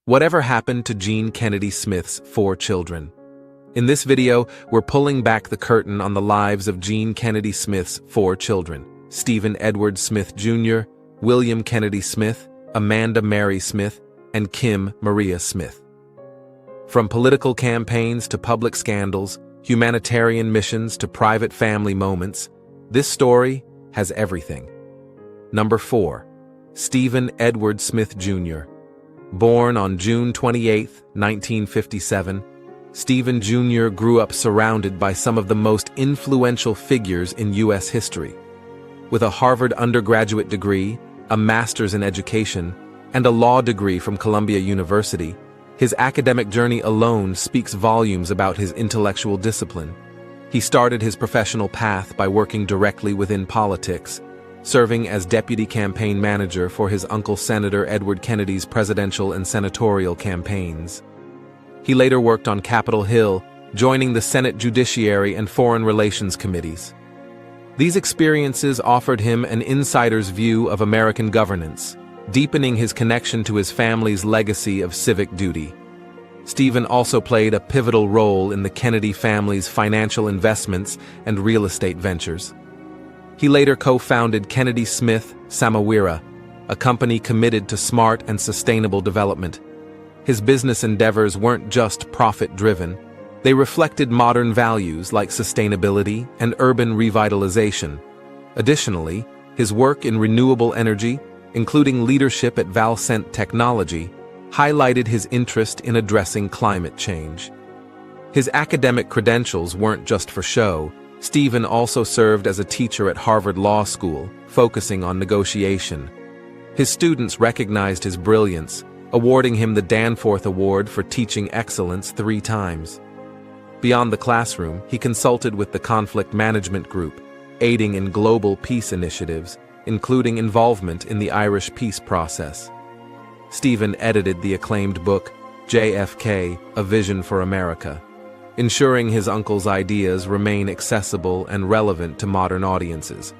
Whatever happened to Gene Kennedy Smith's 4 children? In this video, we're pulling back the curtain on the lives of Gene Kennedy Smith's 4 children: Stephen Edward Smith Jr., William Kennedy Smith, Amanda Mary Smith, and Kim Maria Smith. From political campaigns to public scandals, humanitarian missions to private family moments, this story has everything. Number 4. Stephen Edward Smith Jr. Born on June 28, 1957, Stephen Jr. grew up surrounded by some of the most influential figures in U.S. history. With a Harvard undergraduate degree, a master's in education, and a law degree from Columbia University, his academic journey alone speaks volumes about his intellectual discipline. He started his professional path by working directly within politics, serving as deputy campaign manager for his uncle Senator Edward Kennedy's presidential and senatorial campaigns. He later worked on Capitol Hill, joining the Senate Judiciary and Foreign Relations Committees. These experiences offered him an insider's view of American governance, deepening his connection to his family's legacy of civic duty. Stephen also played a pivotal role in the Kennedy family's financial investments and real estate ventures. He later co-founded Kennedy Smith Samawira, a company committed to smart and sustainable development. His business endeavors weren't just profit-driven. They reflected modern values like sustainability and urban revitalization. Additionally, his work in renewable energy, including leadership at Valcent Technology, highlighted his interest in addressing climate change. His academic credentials weren't just for show. Stephen also served as a teacher at Harvard Law School, focusing on negotiation. His students recognized his brilliance, awarding him the Danforth Award for teaching excellence 3 times. Beyond the classroom, he consulted with the Conflict Management Group, aiding in global peace initiatives, including involvement in the Irish peace process. Stephen edited the acclaimed book, JFK, A Vision for America, ensuring his uncle's ideas remain accessible and relevant to modern audiences.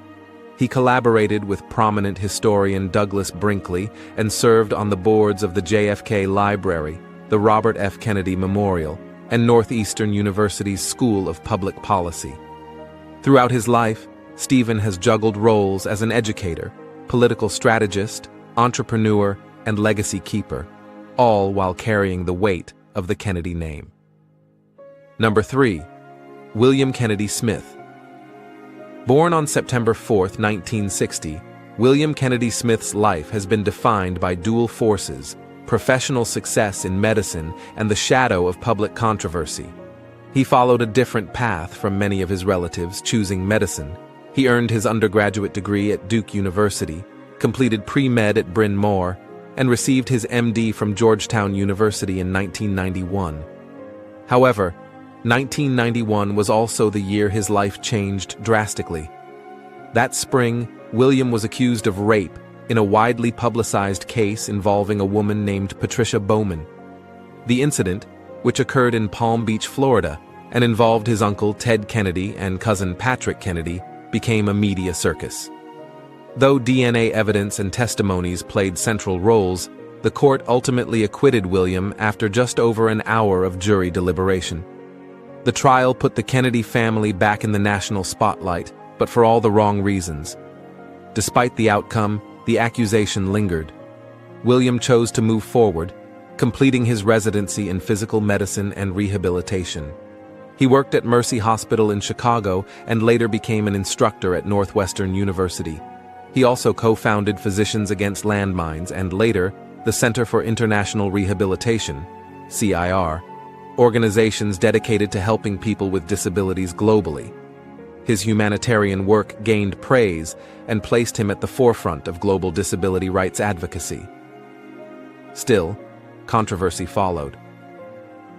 He collaborated with prominent historian Douglas Brinkley and served on the boards of the JFK Library, the Robert F. Kennedy Memorial, and Northeastern University's School of Public Policy. Throughout his life, Stephen has juggled roles as an educator, political strategist, entrepreneur, and legacy keeper, all while carrying the weight of the Kennedy name. Number 3. William Kennedy Smith. Born on September 4, 1960, William Kennedy Smith's life has been defined by dual forces: professional success in medicine and the shadow of public controversy. He followed a different path from many of his relatives, choosing medicine. He earned his undergraduate degree at Duke University, completed pre-med at Bryn Mawr, and received his MD from Georgetown University in 1991. However, 1991 was also the year his life changed drastically. That spring, William was accused of rape in a widely publicized case involving a woman named Patricia Bowman. The incident, which occurred in Palm Beach, Florida, and involved his uncle Ted Kennedy and cousin Patrick Kennedy, became a media circus. Though DNA evidence and testimonies played central roles, the court ultimately acquitted William after just over an hour of jury deliberation. The trial put the Kennedy family back in the national spotlight, but for all the wrong reasons. Despite the outcome, the accusation lingered. William chose to move forward, completing his residency in physical medicine and rehabilitation. He worked at Mercy Hospital in Chicago and later became an instructor at Northwestern University. He also co-founded Physicians Against Landmines and later the Center for International Rehabilitation, CIR, organizations dedicated to helping people with disabilities globally. His humanitarian work gained praise and placed him at the forefront of global disability rights advocacy. Still, controversy followed.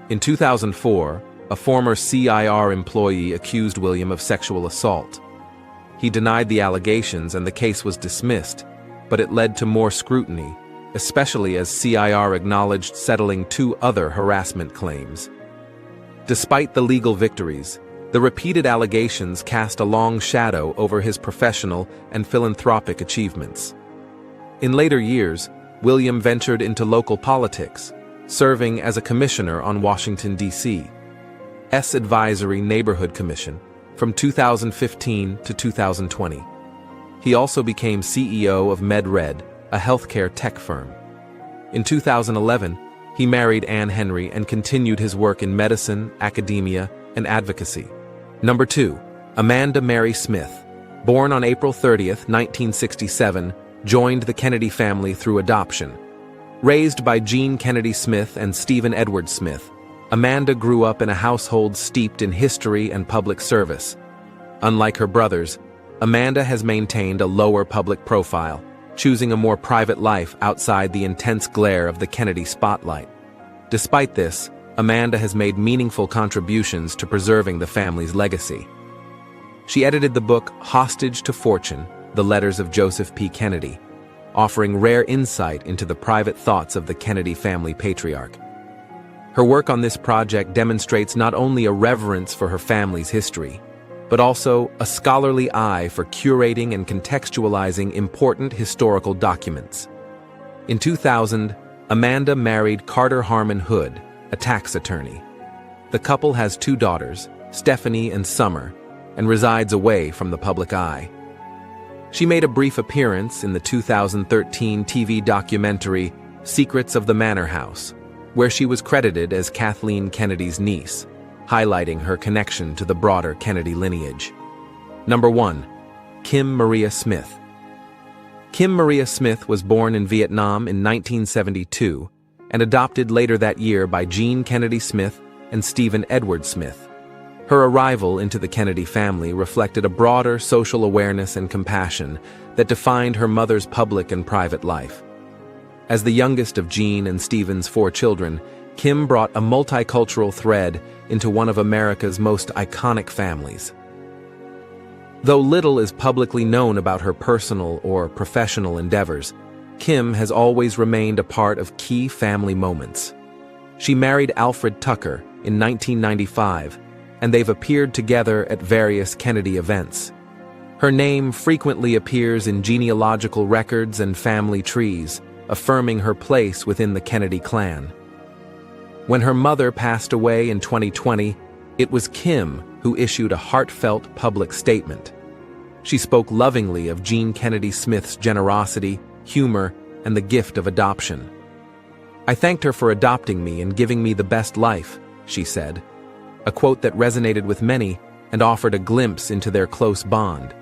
In 2004, a former CIR employee accused William of sexual assault. He denied the allegations and the case was dismissed, but it led to more scrutiny, especially as CIR acknowledged settling 2 other harassment claims. Despite the legal victories, the repeated allegations cast a long shadow over his professional and philanthropic achievements. In later years, William ventured into local politics, serving as a commissioner on Washington, D.C. S Advisory Neighborhood Commission from 2015 to 2020. He also became CEO of MedRed, a healthcare tech firm. In 2011, he married Anne Henry and continued his work in medicine, academia, and advocacy. Number 2. Amanda Mary Smith, born on April 30, 1967, joined the Kennedy family through adoption. Raised by Jean Kennedy Smith and Stephen Edward Smith, Amanda grew up in a household steeped in history and public service. Unlike her brothers, Amanda has maintained a lower public profile, choosing a more private life outside the intense glare of the Kennedy spotlight. Despite this, Amanda has made meaningful contributions to preserving the family's legacy. She edited the book Hostage to Fortune: The Letters of Joseph P. Kennedy, offering rare insight into the private thoughts of the Kennedy family patriarch. Her work on this project demonstrates not only a reverence for her family's history, but also a scholarly eye for curating and contextualizing important historical documents. In 2000, Amanda married Carter Harmon Hood, a tax attorney. The couple has 2 daughters, Stephanie and Summer, and resides away from the public eye. She made a brief appearance in the 2013 TV documentary Secrets of the Manor House, where she was credited as Kathleen Kennedy's niece, highlighting her connection to the broader Kennedy lineage. Number 1. Kim Maria Smith. Kim Maria Smith was born in Vietnam in 1972 and adopted later that year by Jean Kennedy Smith and Stephen Edward Smith. Her arrival into the Kennedy family reflected a broader social awareness and compassion that defined her mother's public and private life. As the youngest of Jean and Stephen's 4 children, Kim brought a multicultural thread into one of America's most iconic families. Though little is publicly known about her personal or professional endeavors, Kim has always remained a part of key family moments. She married Alfred Tucker in 1995, and they've appeared together at various Kennedy events. Her name frequently appears in genealogical records and family trees, affirming her place within the Kennedy clan. When her mother passed away in 2020, it was Kim who issued a heartfelt public statement. She spoke lovingly of Jean Kennedy Smith's generosity, humor, and the gift of adoption. "I thanked her for adopting me and giving me the best life," she said, a quote that resonated with many and offered a glimpse into their close bond.